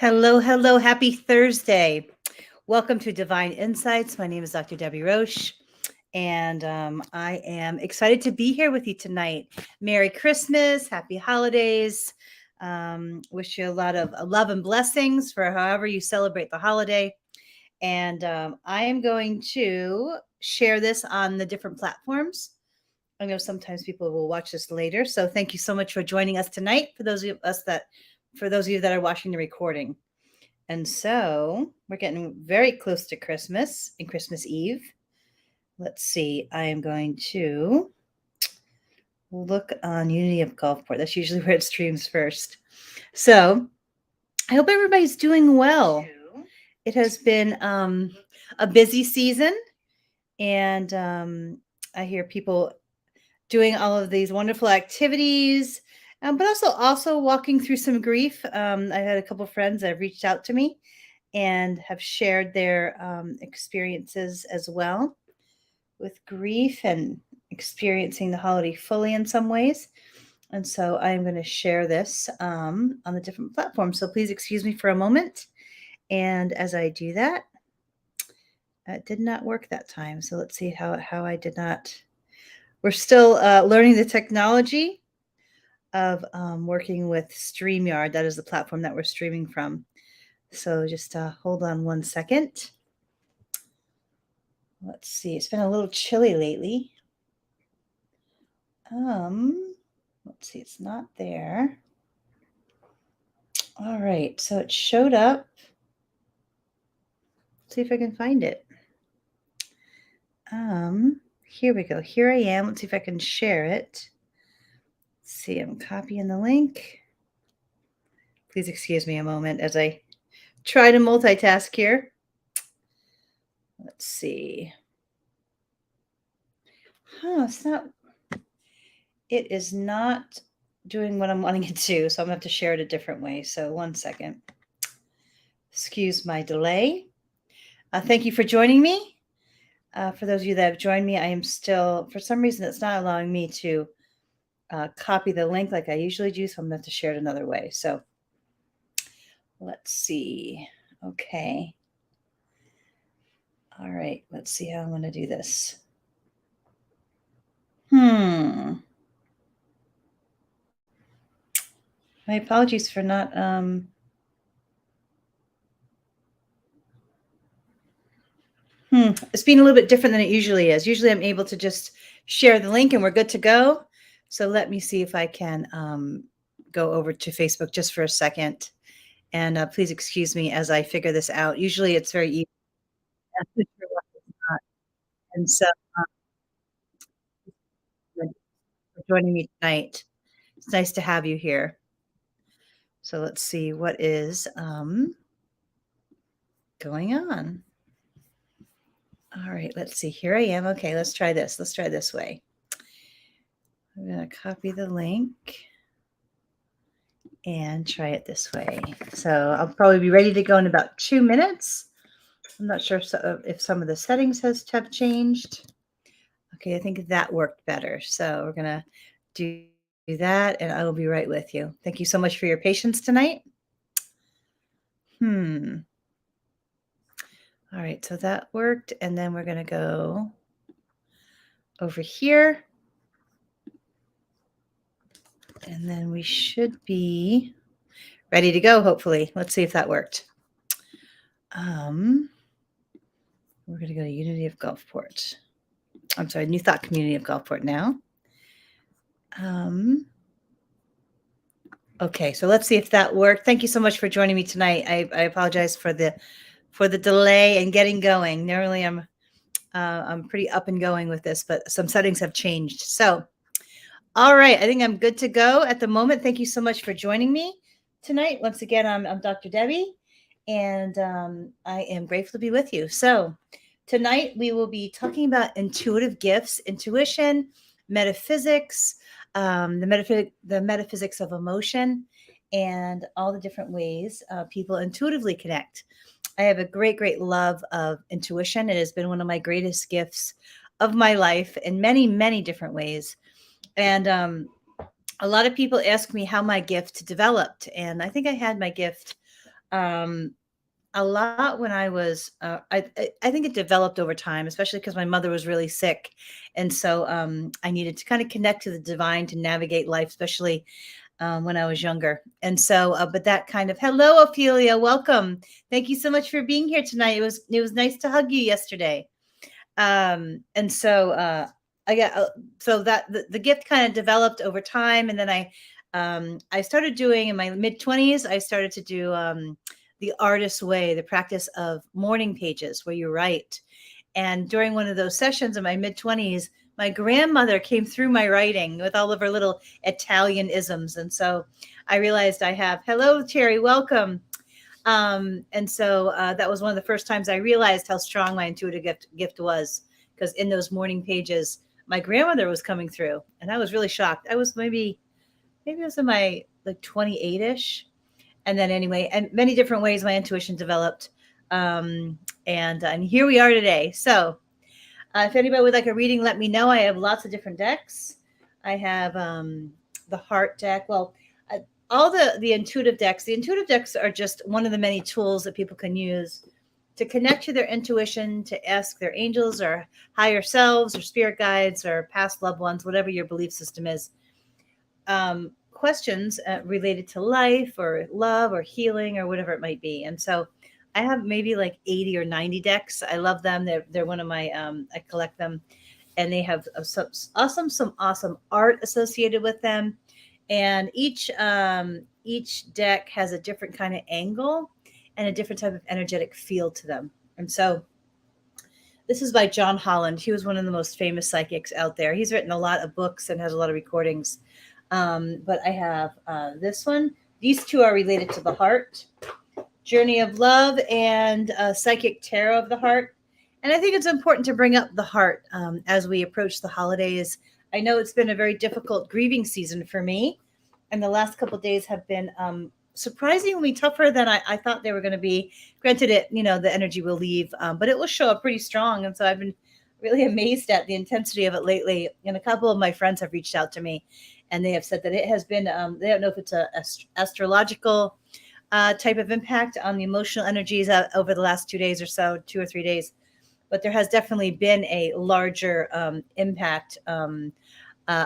Hello, hello. Happy Thursday. Welcome to Divine Insights. My name is Dr. Debbie Roche, and I am excited to be here with you tonight. Merry Christmas, happy holidays. Wish you a lot of love and blessings for however you celebrate the holiday. And I am going to share this on the different platforms. I know sometimes people will watch this later. So thank you so much for joining us tonight. For those of you that are watching the recording. And so we're getting very close to Christmas and Christmas Eve. Let's see. I am going to look on Unity of Gulfport. That's usually where it streams first. So I hope everybody's doing well. It has been a busy season, and I hear people doing all of these wonderful activities, but also walking through some grief. I had a couple of friends that have reached out to me and have shared their experiences as well with grief and experiencing the holiday fully in some ways. And so I'm going to share this on the different platforms. So please excuse me for a moment. And as I do that, it did not work that time. So let's see how I did not. We're still learning the technology of working with StreamYard. That is the platform that we're streaming from. So just hold on one second. Let's see. It's been a little chilly lately. Let's see. It's not there. All right. So it showed up. Let's see if I can find it. Here we go. Here I am. Let's see if I can share it. Let's see. I'm copying the link. Please excuse me a moment as I try to multitask here. Let's see. It is not doing what I'm wanting it to, so I'm going to have to share it a different way. So 1 second. Excuse my delay. Thank you for joining me. For those of you that have joined me, I am still, for some reason, it's not allowing me to copy the link like I usually do, so I'm going to have to share it another way. So let's see. Okay. All right. Let's see how I'm going to do this. My apologies for not It's being a little bit different than it usually is. Usually I'm able to just share the link and we're good to go. So let me see if I can go over to Facebook just for a second. And please excuse me as I figure this out. Usually it's very easy. And so for joining me tonight. It's nice to have you here. So let's see what is going on. All right, let's see. Here I am. Okay, let's try this. Let's try this way. I'm going to copy the link and try it this way. So I'll probably be ready to go in about 2 minutes. I'm not sure if some of the settings have changed. Okay, I think that worked better. So we're going to do that, and I will be right with you. Thank you so much for your patience tonight. All right, so that worked. And then we're going to go over here. And then we should be ready to go, hopefully. Let's see if that worked. We're going to go to Unity of Gulfport. I'm sorry, New Thought Community of Gulfport now. Okay, so let's see if that worked. Thank you so much for joining me tonight. I apologize for the delay and getting going. Normally I'm pretty up and going with this, but some settings have changed. So, all right, I think I'm good to go at the moment. Thank you so much for joining me tonight. Once again, I'm Dr. Debbie, and I am grateful to be with you. So tonight we will be talking about intuitive gifts, intuition, metaphysics, the metaphysics of emotion, and all the different ways people intuitively connect. I have a great love of intuition. It has been one of my greatest gifts of my life in many, many different ways. And a lot of people ask me how my gift developed. And I think I had my gift A lot when I was, I think it developed over time, especially because my mother was really sick, and so I needed to kind of connect to the divine to navigate life, especially when I was younger. And so, but that kind of hello, Ophelia, welcome. Thank you so much for being here tonight. It was nice to hug you yesterday. And so I got so that the gift kind of developed over time, and then I started doing in my mid-20s. I started to do the artist's way, the practice of morning pages, where you write. And during one of those sessions in my mid-20s, my grandmother came through my writing with all of her little Italian isms, and so I realized I have hello, Terry, welcome. And so that was one of the first times I realized how strong my intuitive gift was, because in those morning pages, my grandmother was coming through, and I was really shocked. I was maybe I was in my like 28-ish, and then anyway, and many different ways my intuition developed, and here we are today. So if anybody would like a reading, let me know. I have lots of different decks. I have the heart deck. Well, all the intuitive decks. The intuitive decks are just one of the many tools that people can use to connect to their intuition, to ask their angels or higher selves or spirit guides or past loved ones, whatever your belief system is, questions related to life or love or healing or whatever it might be. And so I have maybe like 80 or 90 decks. I love them. They're one of my, I collect them, and they have some awesome art associated with them. And each deck has a different kind of angle and a different type of energetic feel to them. And so this is by John Holland. He was one of the most famous psychics out there. He's written a lot of books and has a lot of recordings. But I have this one. These two are related to the heart, Journey of Love and Psychic Tarot of the Heart. And I think it's important to bring up the heart as we approach the holidays. I know it's been a very difficult grieving season for me, and the last couple of days have been surprisingly tougher than I thought they were going to be. Granted, the energy will leave, but it will show up pretty strong. And so I've been really amazed at the intensity of it lately. And a couple of my friends have reached out to me, and they have said that it has been, they don't know if it's a astrological type of impact on the emotional energies over the last 2 days or so, 2 or 3 days. But there has definitely been a larger impact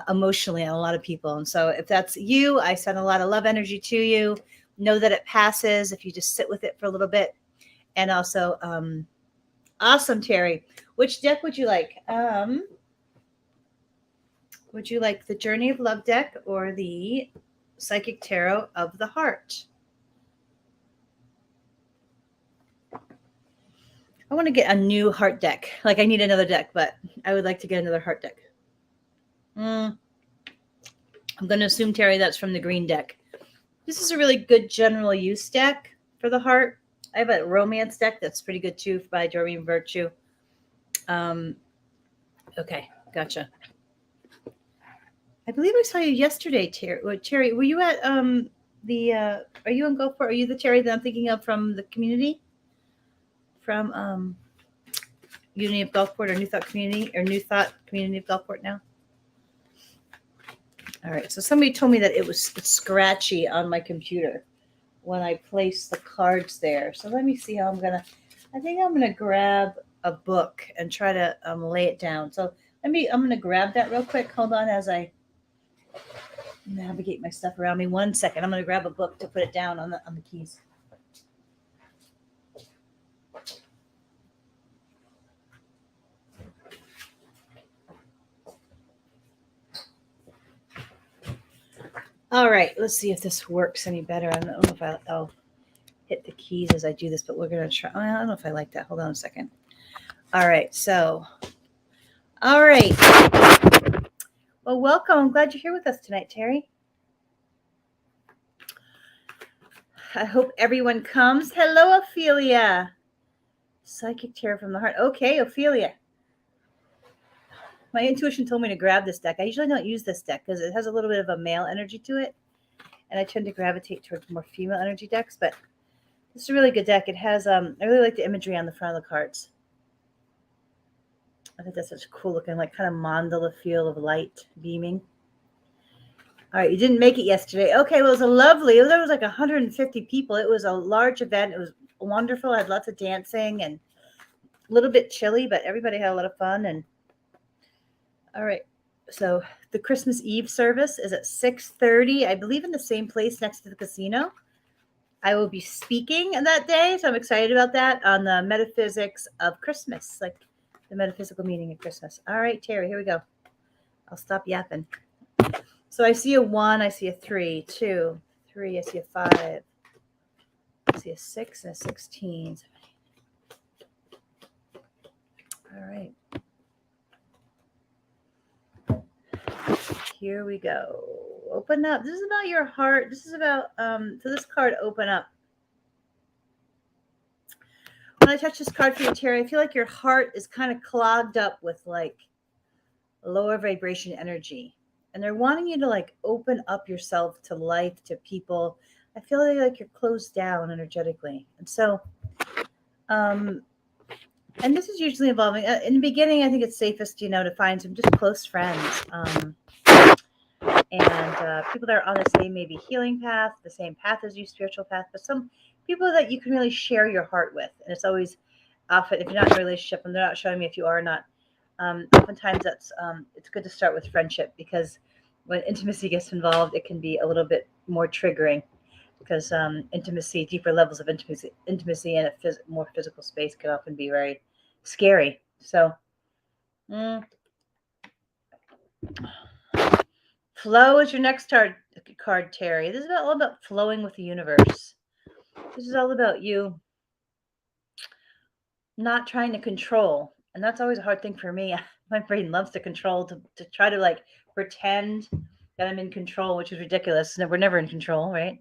emotionally on a lot of people. And so if that's you, I send a lot of love energy to you. Know that it passes if you just sit with it for a little bit. And also, awesome, Terry. Which deck would you like? Would you like the Journey of Love deck or the Psychic Tarot of the Heart? I want to get a new heart deck. Like I need another deck, but I would like to get another heart deck. I'm going to assume, Terry, that's from the green deck. This is a really good general use deck for the heart. I have a romance deck that's pretty good too by Doreen Virtue. Okay, gotcha. I believe I saw you yesterday, Terry. Terry, were you at are you in Gulfport? Are you the Terry that I'm thinking of from the community? From Unity of Gulfport or New Thought Community or New Thought Community of Gulfport now? All right, so somebody told me that it was scratchy on my computer when I placed the cards there. So let me see how I think I'm gonna grab a book and try to lay it down. So I'm gonna grab that real quick. Hold on as I navigate my stuff around me. 1 second. I'm gonna grab a book to put it down on the keys. All right, let's see if this works any better. I don't know if I'll hit the keys as I do this, but we're going to try. I don't know if I like that. Hold on a second. All right, all right. Well, welcome. I'm glad you're here with us tonight, Terry. I hope everyone comes. Hello, Ophelia. Psychic Tarot from the Heart. Okay, Ophelia. My intuition told me to grab this deck. I usually don't use this deck because it has a little bit of a male energy to it, and I tend to gravitate towards more female energy decks, but this is a really good deck. It has, I really like the imagery on the front of the cards. I think that's such a cool looking, like kind of mandala feel of light beaming. All right, you didn't make it yesterday. Okay, well, it was a lovely. There was like 150 people. It was a large event. It was wonderful. I had lots of dancing and a little bit chilly, but everybody had a lot of fun. And all right, so the Christmas Eve service is at 6:30. I believe in the same place next to the casino. I will be speaking that day, so I'm excited about that on the metaphysics of Christmas, like the metaphysical meaning of Christmas. All right, Terry, here we go. I'll stop yapping. So I see a 1, I see a 3, 2, 3, I see a 5, I see a 6 and a 16. All right. Here we go. Open up. This is about your heart. This is about, so this card, open up. When I touch this card for you, Terry, I feel like your heart is kind of clogged up with like lower vibration energy. And they're wanting you to like open up yourself to life, to people. I feel like you're closed down energetically. And so, and this is usually involving, in the beginning, I think it's safest, to find some just close friends. And people that are on the same maybe healing path, the same path as you, spiritual path, but some people that you can really share your heart with. And it's always often, if you're not in a relationship and they're not showing me if you are or not, oftentimes that's it's good to start with friendship, because when intimacy gets involved, it can be a little bit more triggering, because intimacy, deeper levels of intimacy in a more physical space can often be very scary. So flow is your next card, Terry. This is all about flowing with the universe. This is all about you not trying to control. And that's always a hard thing for me. My brain loves to control, to try to like pretend that I'm in control, which is ridiculous. We're never in control, right?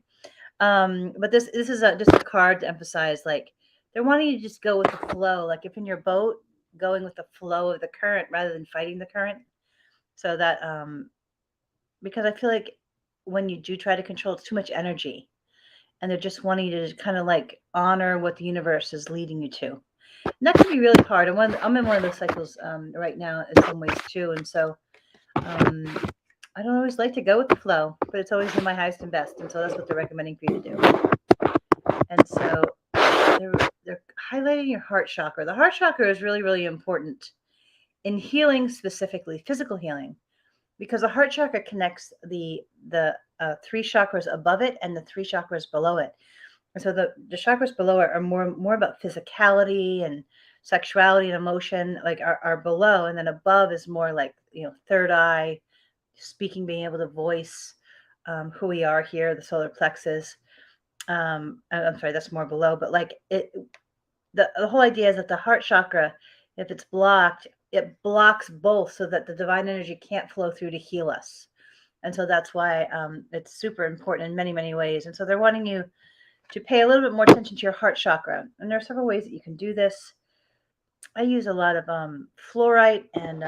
But this is just a card to emphasize, like, they're wanting you to just go with the flow. Like if in your boat, going with the flow of the current rather than fighting the current. So that, because I feel like when you do try to control, it's too much energy. And they're just wanting you to kind of like honor what the universe is leading you to. And that can be really hard. I'm in one of those cycles right now in some ways too. And so I don't always like to go with the flow, but it's always in my highest and best. And so that's what they're recommending for you to do. And so they're highlighting your heart chakra. The heart chakra is really, really important in healing, specifically physical healing, because the heart chakra connects the 3 chakras above it and the 3 chakras below it. And so the chakras below it are more about physicality and sexuality and emotion, like are below, and then above is more like, third eye, speaking, being able to voice who we are here, the solar plexus. I'm sorry, that's more below, but like the whole idea is that the heart chakra, if it's blocked, it blocks both so that the divine energy can't flow through to heal us. And so that's why it's super important in many, many ways. And so they're wanting you to pay a little bit more attention to your heart chakra. And there are several ways that you can do this. I use a lot of fluorite and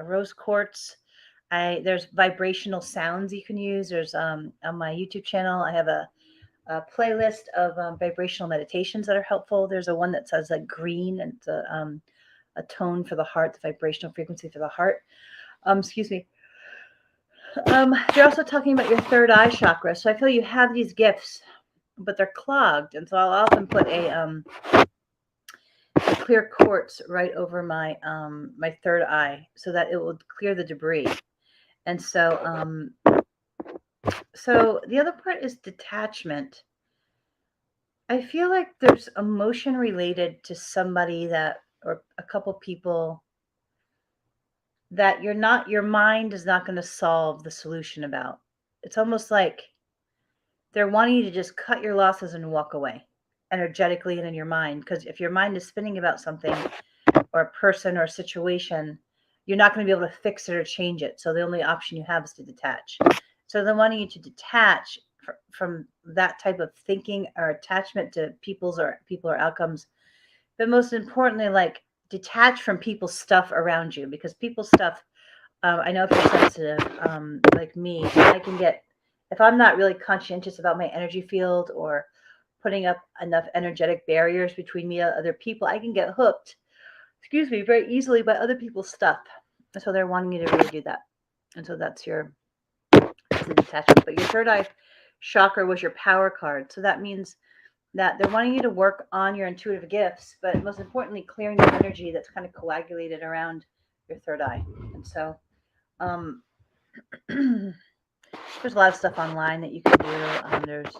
rose quartz. There's vibrational sounds you can use. There's on my YouTube channel, I have a playlist of vibrational meditations that are helpful. There's a one that says like green, and it's a tone for the heart, the vibrational frequency for the heart. Excuse me. They're also talking about your third eye chakra. So I feel you have these gifts, but they're clogged. And so I'll often put a clear quartz right over my my third eye so that it will clear the debris. And so so the other part is detachment. I feel like there's emotion related to somebody that, or a couple people that your mind is not going to solve the solution about. It's almost like they're wanting you to just cut your losses and walk away energetically and in your mind. Because if your mind is spinning about something or a person or a situation, you're not going to be able to fix it or change it. So the only option you have is to detach. So they're wanting you to detach from that type of thinking or attachment to people or outcomes. But most importantly, like detach from people's stuff around you, because people's stuff, I know if you're sensitive, like me, I can get, if I'm not really conscientious about my energy field or putting up enough energetic barriers between me and other people, I can get hooked, very easily by other people's stuff. And so they're wanting you to really do that. And so that's your and detachment. But your third eye chakra was your power card. So that means that they're wanting you to work on your intuitive gifts, but most importantly, clearing the energy that's kind of coagulated around your third eye. And so there's a lot of stuff online that you can do. There's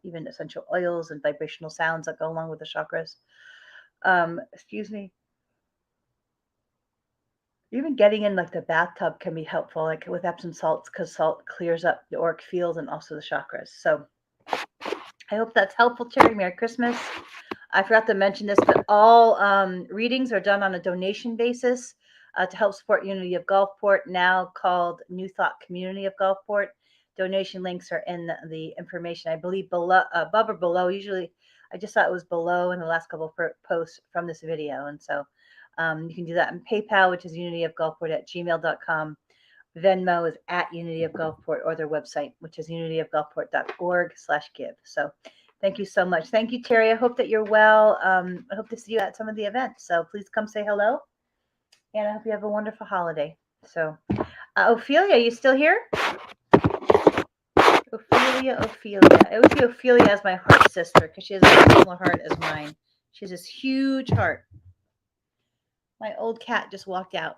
even essential oils and vibrational sounds that go along with the chakras. Excuse me. Even getting in like the bathtub can be helpful, like with Epsom salts, because salt clears up the auric field and also the chakras. So I hope that's helpful, Terry. Merry Christmas. I forgot to mention this, but all readings are done on a donation basis to help support Unity of Gulfport, now called New Thought Community of Gulfport. Donation links are in the information, I believe, below, above or below. Usually, I just thought it was below in the last couple of posts from this video. And so you can do that in PayPal, which is unityofgulfport@gmail.com. Venmo is @Unity of Gulfport, or their website, which is unityofgulfport.org/give. So thank you so much. Thank you, Terry. I hope that you're well. I hope to see you at some of the events. So please come say hello. And I hope you have a wonderful holiday. So, Ophelia, you still here? Ophelia. I always see Ophelia as my heart sister because she has a similar heart as mine. She has this huge heart. My old cat just walked out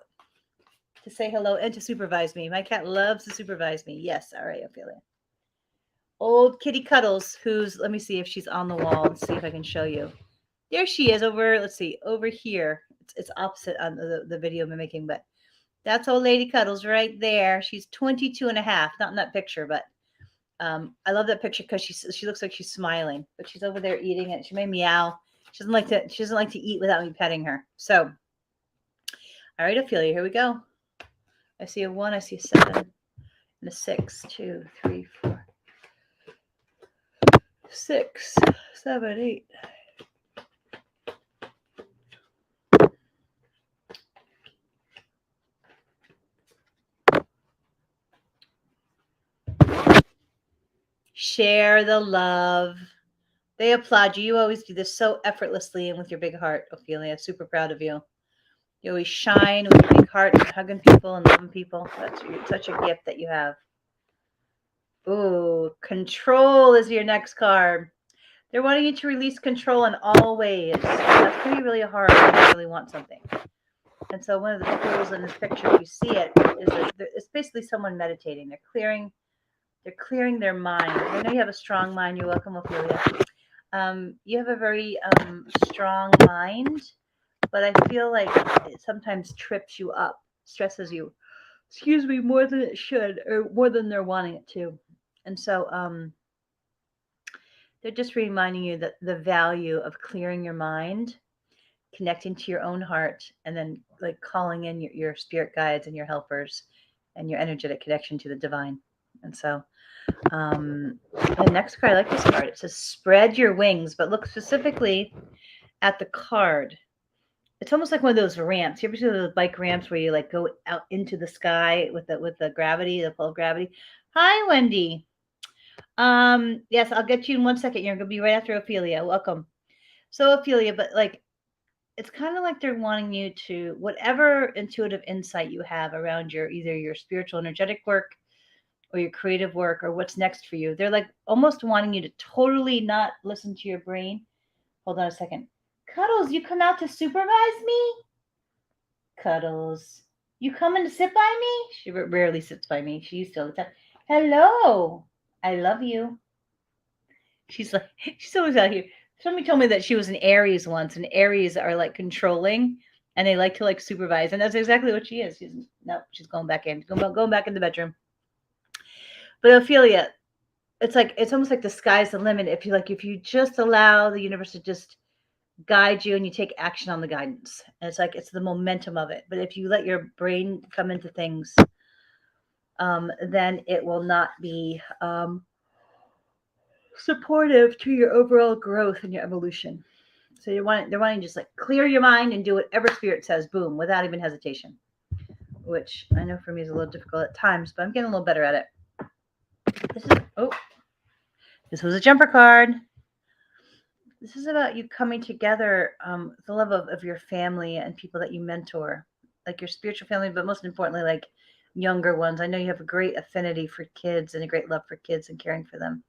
to say hello and to supervise me. My cat loves to supervise me. Yes. All right, Ophelia. Old Kitty Cuddles, who's, let me see if she's on the wall. Let's see if I can show you. There she is over, let's see, over here. It's opposite on the video I'm making, but that's old Lady Cuddles right there. She's 22 and a half, not in that picture, but I love that picture because she looks like she's smiling, but she's over there eating it. She made meow. She doesn't like to eat without me petting her. So, all right, Ophelia, here we go. I see a 1, I see a 7, and a 6, 2, 3, 4, 6, 7, 8. Share the love. They applaud you. You always do this so effortlessly and with your big heart, Ophelia. Super proud of you. You always shine with your big heart and hugging people and loving people. That's such a gift that you have. Ooh, control is your next card. They're wanting you to release control in all ways. That's going to be really hard when you really want something. And so one of the tools in this picture, if you see it, is that it's basically someone meditating. They're clearing their mind. I know you have a strong mind. You're welcome, Ophelia. You have a very strong mind, but I feel like it sometimes trips you up, stresses you, more than it should, or more than they're wanting it to. And so they're just reminding you that the value of clearing your mind, connecting to your own heart, and then like calling in your spirit guides and your helpers and your energetic connection to the divine. And so the next card, I like this card. It says spread your wings, but look specifically at the card. It's almost like one of those ramps. You ever see those bike ramps where you like go out into the sky with the gravity, the pull of gravity? Hi, Wendy. Yes, I'll get you in 1 second. You're gonna be right after Ophelia. Welcome. So Ophelia, but like it's kind of like they're wanting you to, whatever intuitive insight you have around either your spiritual energetic work or your creative work or what's next for you. They're like almost wanting you to totally not listen to your brain. Hold on a second. Cuddles, you come out to supervise me? Cuddles, you coming to sit by me? She rarely sits by me. She used to all the time. Hello, I love you. She's always out here. Somebody told me that she was an Aries once, and Aries are like controlling, and they like to like supervise, and that's exactly what she is. She's going back in, going back in the bedroom. But Ophelia, it's almost like the sky's the limit. If you just allow the universe to just guide you and you take action on the guidance, and it's the momentum of it. But if you let your brain come into things, then it will not be supportive to your overall growth and your evolution. So they're wanting to just like clear your mind and do whatever spirit says, boom, without even hesitation. Which I know for me is a little difficult at times, but I'm getting a little better at it. This was a jumper card. This is about you coming together, the love of your family and people that you mentor, like your spiritual family, but most importantly, like younger ones. I know you have a great affinity for kids and a great love for kids and caring for them.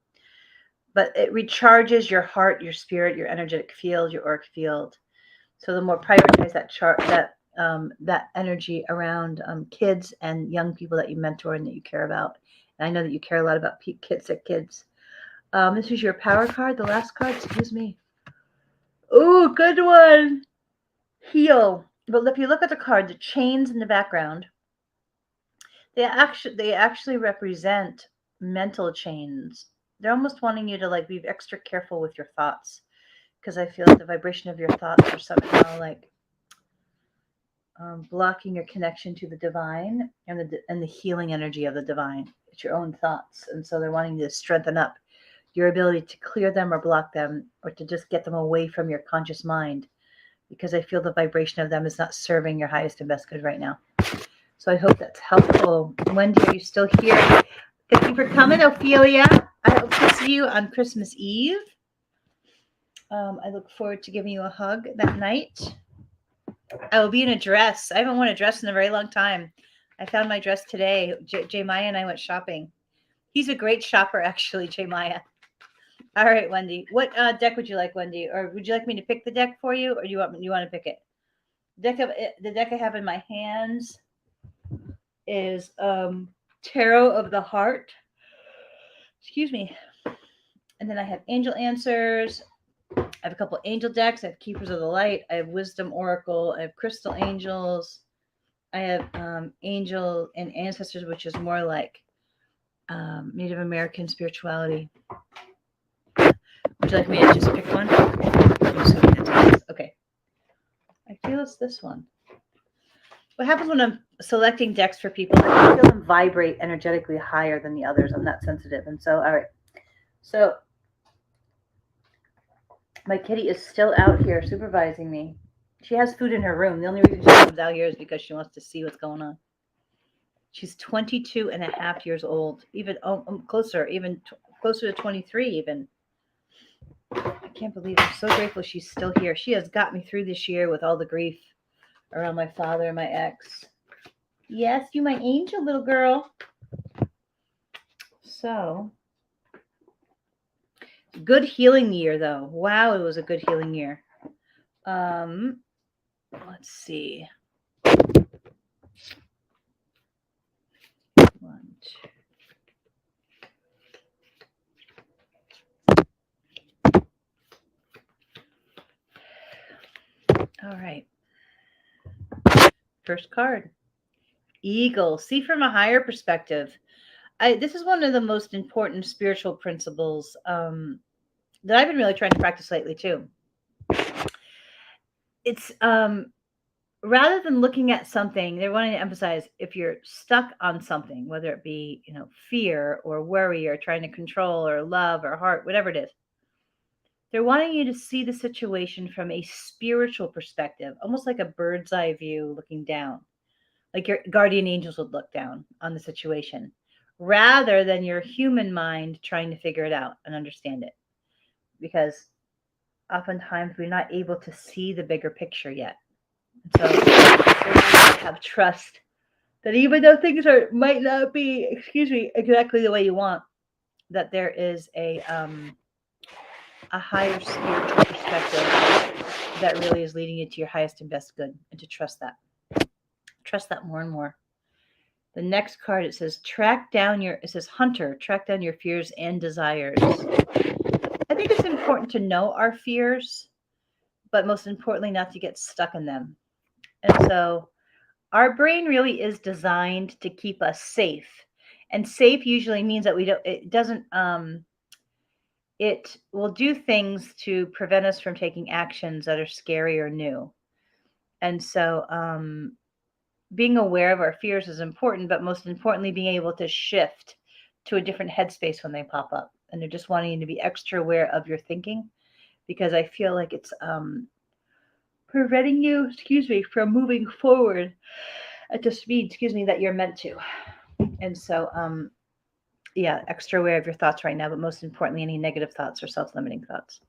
But it recharges your heart, your spirit, your energetic field, your auric field. So the more prioritize that energy around kids and young people that you mentor and that you care about. And I know that you care a lot about sick kids. This is your power card, the last card. Excuse me. Ooh, good one. Heal. But if you look at the card, the chains in the background, they actually represent mental chains. They're almost wanting you to like be extra careful with your thoughts, because I feel like the vibration of your thoughts are somehow like blocking your connection to the divine and the healing energy of the divine. It's your own thoughts, and so they're wanting to strengthen up your ability to clear them or block them, or to just get them away from your conscious mind, because I feel the vibration of them is not serving your highest and best good right now. So I hope that's helpful. Wendy, are you still here? Thank you for coming, Ophelia. I hope to see you on Christmas Eve. I look forward to giving you a hug that night. I will be in a dress. I haven't worn a dress in a very long time. I found my dress today. J Maya and I went shopping. He's a great shopper, actually, J Maya. All right, Wendy. What deck would you like, Wendy? Or would you like me to pick the deck for you, or do you want to pick it? The deck I have in my hands is Tarot of the Heart. Excuse me. And then I have Angel Answers. I have a couple angel decks. I have Keepers of the Light. I have Wisdom Oracle. I have Crystal Angels. I have Angel and Ancestors, which is more like Native American spirituality. Would you like me to just pick one? Okay. I feel it's this one. What happens when I'm selecting decks for people, I feel them vibrate energetically higher than the others. I'm not sensitive. And so, all right. So, my kitty is still out here supervising me. She has food in her room. The only reason she comes out here is because she wants to see what's going on. She's 22 and a half years old. Even closer to 23 even. I can't believe it. I'm so grateful she's still here. She has got me through this year with all the grief around my father and my ex. Yes, you my angel, little girl. So, good healing year, though. Wow, it was a good healing year. Let's see. 1, 2. All right. First card. Eagle. See from a higher perspective. This is one of the most important spiritual principles that I've been really trying to practice lately too. It's rather than looking at something, they're wanting to emphasize if you're stuck on something, whether it be fear or worry or trying to control or love or heart, whatever it is. They're wanting you to see the situation from a spiritual perspective, almost like a bird's eye view looking down, like your guardian angels would look down on the situation, rather than your human mind trying to figure it out and understand it. Because oftentimes we're not able to see the bigger picture yet. And so we have trust that even though things might not be, exactly the way you want, that there is a higher spiritual perspective that really is leading you to your highest and best good, and to trust that. Trust that more and more. The next card, it says Hunter, track down your fears and desires. I think it's important to know our fears, but most importantly, not to get stuck in them. And so our brain really is designed to keep us safe. And safe usually means that it will do things to prevent us from taking actions that are scary or new. And so being aware of our fears is important, but most importantly, being able to shift to a different headspace when they pop up. And they're just wanting you to be extra aware of your thinking, because I feel like it's preventing you, from moving forward at the speed, that you're meant to. And so, extra aware of your thoughts right now, but most importantly, any negative thoughts or self-limiting thoughts.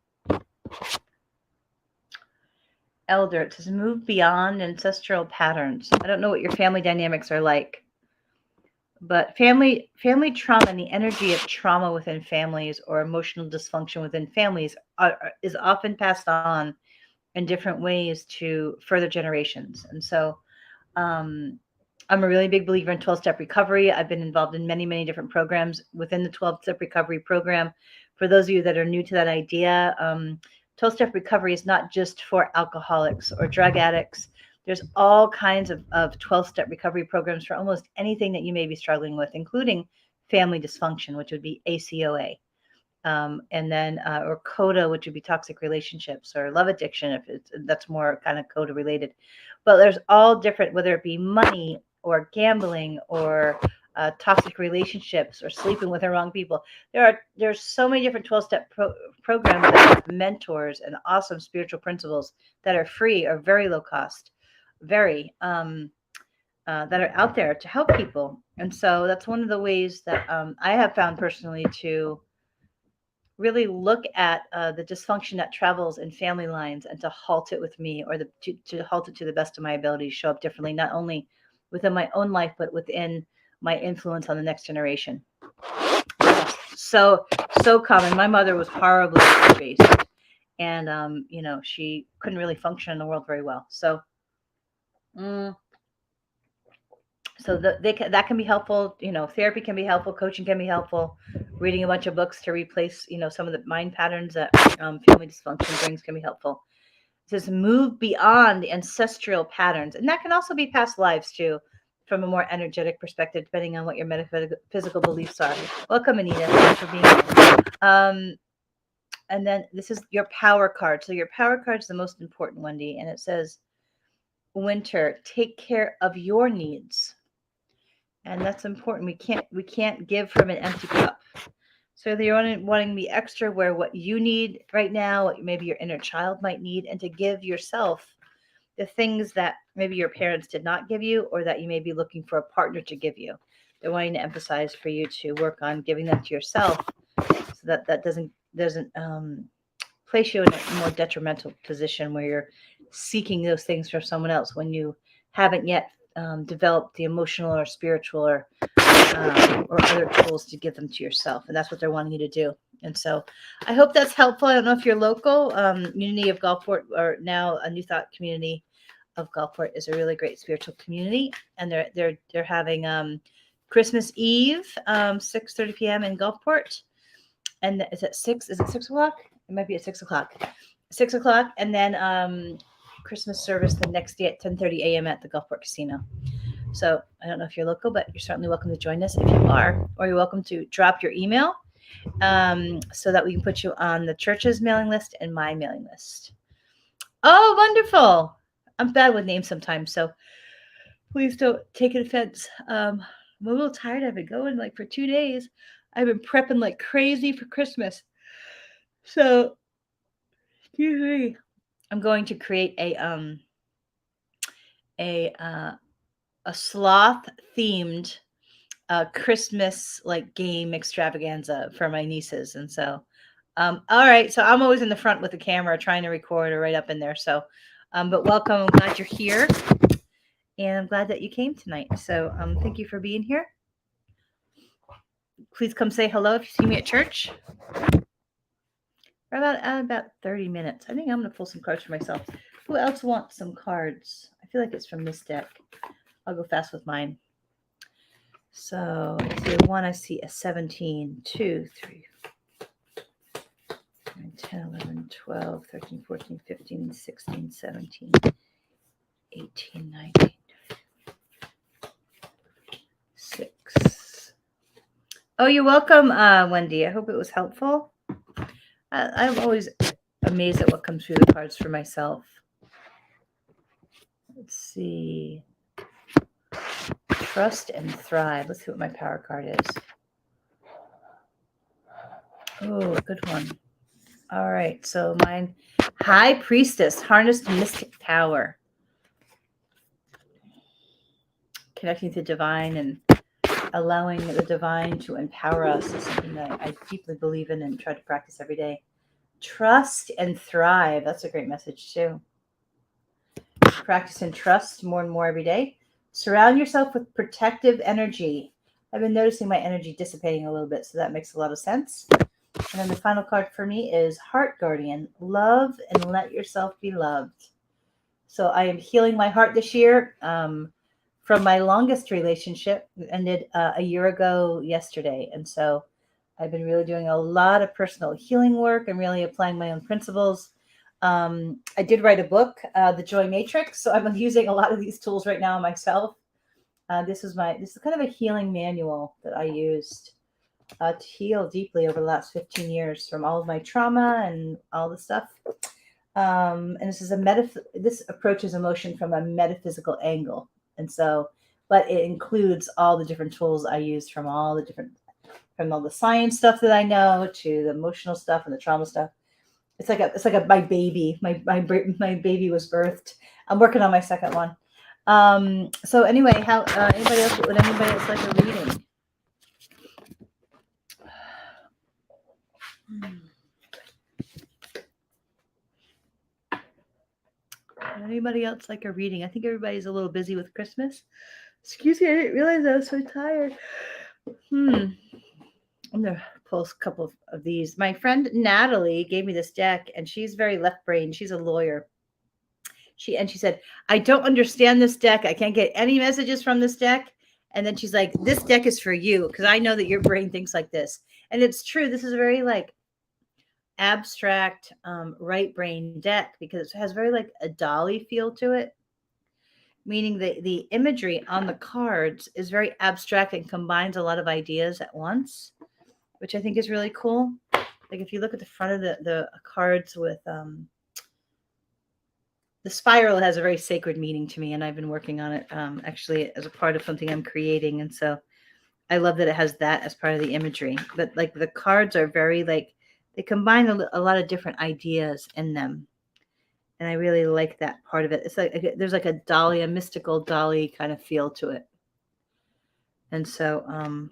Elder, it says move beyond ancestral patterns. I don't know what your family dynamics are like, But family trauma and the energy of trauma within families or emotional dysfunction within families is often passed on in different ways to further generations. And so um, I'm a really big believer in 12-step recovery. I've been involved in many, many different programs within the 12-step recovery program. For those of you that are new to that idea, 12-step recovery is not just for alcoholics or drug addicts. There's all kinds of 12-step recovery programs for almost anything that you may be struggling with, including family dysfunction, which would be ACOA. And then or CODA, which would be toxic relationships, or love addiction, if that's more kind of CODA related. But there's all different, whether it be money or gambling or toxic relationships or sleeping with the wrong people. There's so many different 12-step programs that have mentors and awesome spiritual principles that are free or very low cost, very that are out there to help people. And so that's one of the ways that I have found personally to really look at the dysfunction that travels in family lines and to halt it with me, or to halt it to the best of my ability to show up differently, not only within my own life, but within my influence on the next generation. So common. My mother was horribly based, and she couldn't really function in the world very well. So that can be helpful. Therapy can be helpful, coaching can be helpful, reading a bunch of books to replace some of the mind patterns that family dysfunction brings can be helpful. It says move beyond the ancestral patterns, and that can also be past lives too, from a more energetic perspective, depending on what your metaphysical beliefs are. Welcome, Anita. Thanks for being here. And then this is your power card. So your power card is the most important, Wendy, and it says, Winter, take care of your needs. And that's important. We can't give from an empty cup. So you're wanting to be extra aware what you need right now, what maybe your inner child might need, and to give yourself the things that maybe your parents did not give you, or that you may be looking for a partner to give you. They're wanting to emphasize for you to work on giving them to yourself, so that doesn't place you in a more detrimental position where you're seeking those things from someone else when you haven't yet developed the emotional or spiritual or other tools to give them to yourself. And that's what they're wanting you to do. And so I hope that's helpful. I don't know if you're local. Unity of Gulfport, or now a New Thought community of Gulfport, is a really great spiritual community. And they're having Christmas Eve, 6:30 p.m. in Gulfport. And is it 6? Is it 6 o'clock? It might be at 6 o'clock. 6 o'clock. And then Christmas service the next day at 10:30 a.m. at the Gulfport Casino. So I don't know if you're local, but you're certainly welcome to join us if you are, or you're welcome to drop your email so that we can put you on the church's mailing list and my mailing list. Oh, wonderful. I'm bad with names sometimes, so please don't take it offense. I'm a little tired. I've been going for 2 days. I've been prepping like crazy for Christmas. So, excuse me. I'm going to create a sloth themed Christmas game extravaganza for my nieces. And so, all right. So I'm always in the front with the camera trying to record, or right up in there. So, but welcome. I'm glad you're here. And I'm glad that you came tonight. So thank you for being here. Please come say hello if you see me at church. For about 30 minutes. I think I'm going to pull some cards for myself. Who else wants some cards? I feel like it's from this deck. I'll go fast with mine. So I see a 1, I see a 17, 2, 3, 9, 10, 11, 12, 13, 14, 15, 16, 17, 18, 19, 6. Oh, you're welcome, Wendy. I hope it was helpful. I'm always amazed at what comes through the cards for myself. Let's see. Trust and thrive. Let's see what my power card is. Oh, good one. All right. So mine, High Priestess, harnessed mystic power. Connecting to divine and allowing the divine to empower us is something that I deeply believe in and try to practice every day. Trust and thrive. That's a great message too. Practice and trust more and more every day. Surround yourself with protective energy. I've been noticing my energy dissipating a little bit, so that makes a lot of sense. And then the final card for me is Heart Guardian. Love and let yourself be loved. So I am healing my heart this year from my longest relationship. It ended a year ago yesterday. And so I've been really doing a lot of personal healing work and really applying my own principles. I did write a book, The Joy Matrix. So I'm using a lot of these tools right now myself. This is kind of a healing manual that I used to heal deeply over the last 15 years from all of my trauma and all the stuff. And this approaches emotion from a metaphysical angle. And so, but it includes all the different tools I used from all the science stuff that I know to the emotional stuff and the trauma stuff. It's like my baby. My baby was birthed. I'm working on my second one. So anyway, would anybody else like a reading? Anybody else like a reading? I think everybody's a little busy with Christmas. Excuse me, I didn't realize I was so tired. I'm gonna pull a couple of these. My friend Natalie gave me this deck, and she's very left brain. She's a lawyer. She said, I don't understand this deck. I can't get any messages from this deck. And then she's like, this deck is for you because I know that your brain thinks like this. And it's true. This is a very like abstract right brain deck because it has very like a dolly feel to it, meaning the imagery on the cards is very abstract and combines a lot of ideas at once, which I think is really cool. Like if you look at the front of the cards with the spiral has a very sacred meaning to me, and I've been working on it actually as a part of something I'm creating. And so I love that it has that as part of the imagery. But like the cards are very like they combine a lot of different ideas in them. And I really like that part of it. It's like there's like a dolly, a mystical dolly kind of feel to it. And so I'm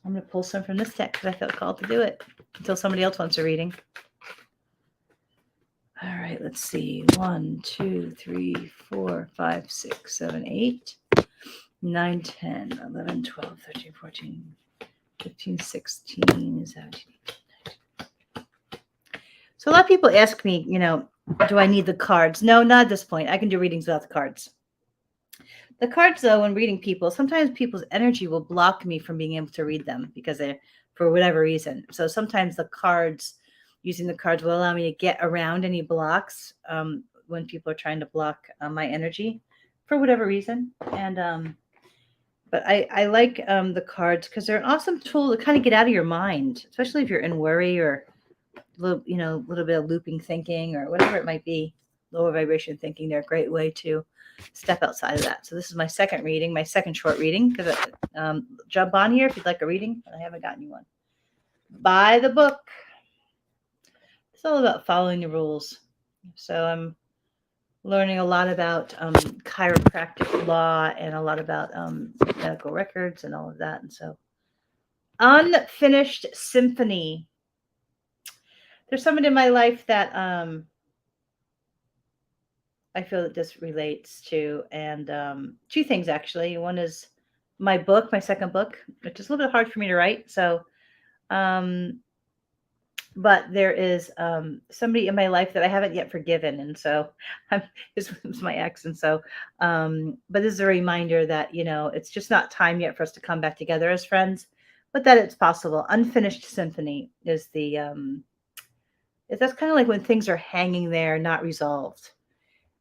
going to pull some from this deck because I felt called to do it until somebody else wants a reading. All right, let's see. 1, 2, 3, 4, 5, 6, 7, 8, 9, 10, 11, 12, 13, 14, 15, 16, 17. So a lot of people ask me, do I need the cards? No, not at this point. I can do readings without the cards. The cards, though, when reading people, sometimes people's energy will block me from being able to read them because they're for whatever reason. So sometimes using the cards will allow me to get around any blocks when people are trying to block my energy for whatever reason. And but I like the cards because they're an awesome tool to kind of get out of your mind, especially if you're in worry or a little bit of looping thinking or whatever it might be, lower vibration thinking. They're a great way to step outside of that. So this is my second reading, my second short reading. Because jump on here if you'd like a reading. I haven't gotten you one. Buy the book. It's all about following the rules. So I'm learning a lot about chiropractic law and a lot about medical records and all of that. And so Unfinished Symphony. There's someone in my life that I feel that this relates to, and two things actually. One is my book, my second book, which is a little bit hard for me to write. So, but there is somebody in my life that I haven't yet forgiven, and so it's my ex, and so. But this is a reminder that it's just not time yet for us to come back together as friends, but that it's possible. Unfinished Symphony is that's kind of like when things are hanging there, not resolved.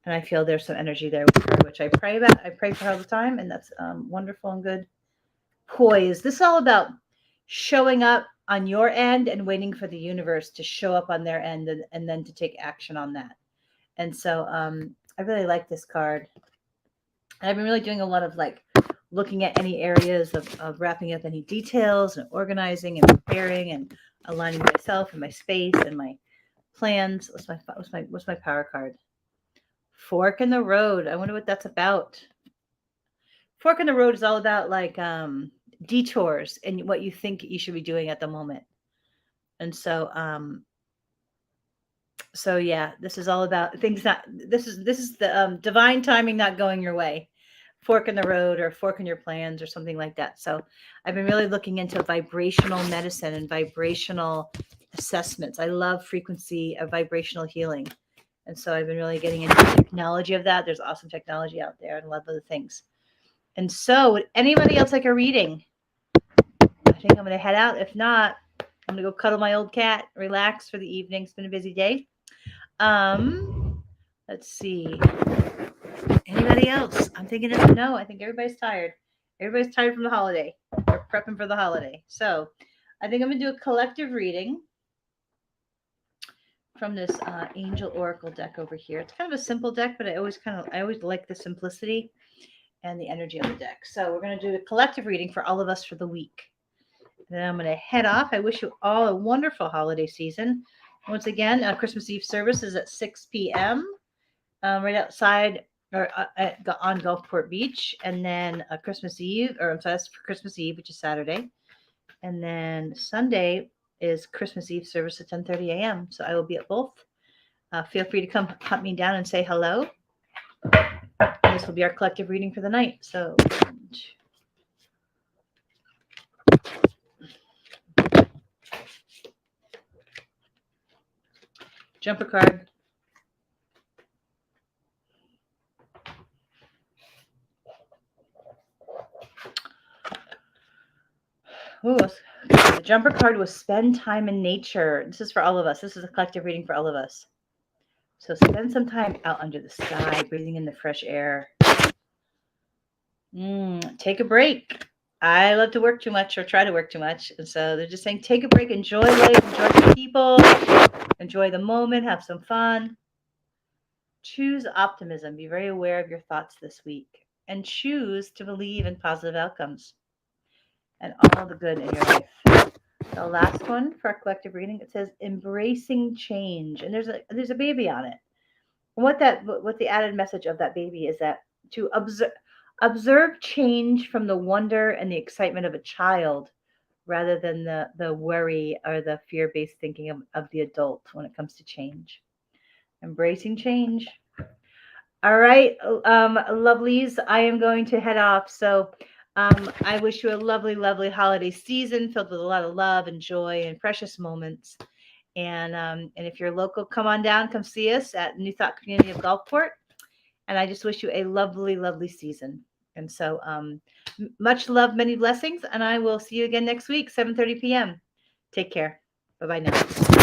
And I feel there's some energy there with her, which I pray about. I pray for her all the time, and that's wonderful and good. Poise. This is all about showing up on your end and waiting for the universe to show up on their end and then to take action on that. And so I really like this card. And I've been really doing a lot of like looking at any areas of wrapping up any details and organizing and preparing and aligning myself and my space and my plans. What's my power card? Fork in the road. I wonder what that's about. Fork in the road is all about like detours and what you think you should be doing at the moment. And so yeah, this is all about things this is the divine timing not going your way. fork in the road or fork in your plans or something like that. So I've been really looking into vibrational medicine and vibrational assessments. I love frequency of vibrational healing. And so I've been really getting into the technology of that. There's awesome technology out there and a lot of other things. And so would anybody else like a reading? I think I'm going to head out. If not, I'm going to go cuddle my old cat, relax for the evening. It's been a busy day. Let's see. Anybody else? I'm thinking of no. I think everybody's tired. Everybody's tired from the holiday. We're prepping for the holiday. So I think I'm going to do a collective reading from this Angel Oracle deck over here. It's kind of a simple deck, but I always like the simplicity and the energy of the deck. So we're going to do a collective reading for all of us for the week. And then I'm going to head off. I wish you all a wonderful holiday season. Once again, Christmas Eve service is at 6 p.m. Right outside or on Gulfport Beach. And then Christmas Eve, or I'm sorry, that's for Christmas Eve, which is Saturday. And then Sunday is Christmas Eve service at 10:30 a.m. So I will be at both. Feel free to come hunt me down and say hello. And this will be our collective reading for the night. So jumper card. Ooh, the jumper card was spend time in nature. This is for all of us. This is a collective reading for all of us. So spend some time out under the sky, breathing in the fresh air. Take a break. I love to work too much or try to work too much. And so they're just saying, take a break, enjoy life, enjoy the people, enjoy the moment, have some fun. Choose optimism. Be very aware of your thoughts this week and choose to believe in positive outcomes and all the good in your life. The last one for our collective reading, it says embracing change. And there's a baby on it. And what the added message of that baby is that to observe change from the wonder and the excitement of a child rather than the worry or the fear-based thinking of the adult when it comes to change. Embracing change. All right, lovelies, I am going to head off. So I wish you a lovely, lovely holiday season filled with a lot of love and joy and precious moments. And if you're local, come on down, come see us at New Thought Community of Gulfport. And I just wish you a lovely, lovely season. And so much love, many blessings. And I will see you again next week, 7:30 p.m. Take care. Bye-bye now.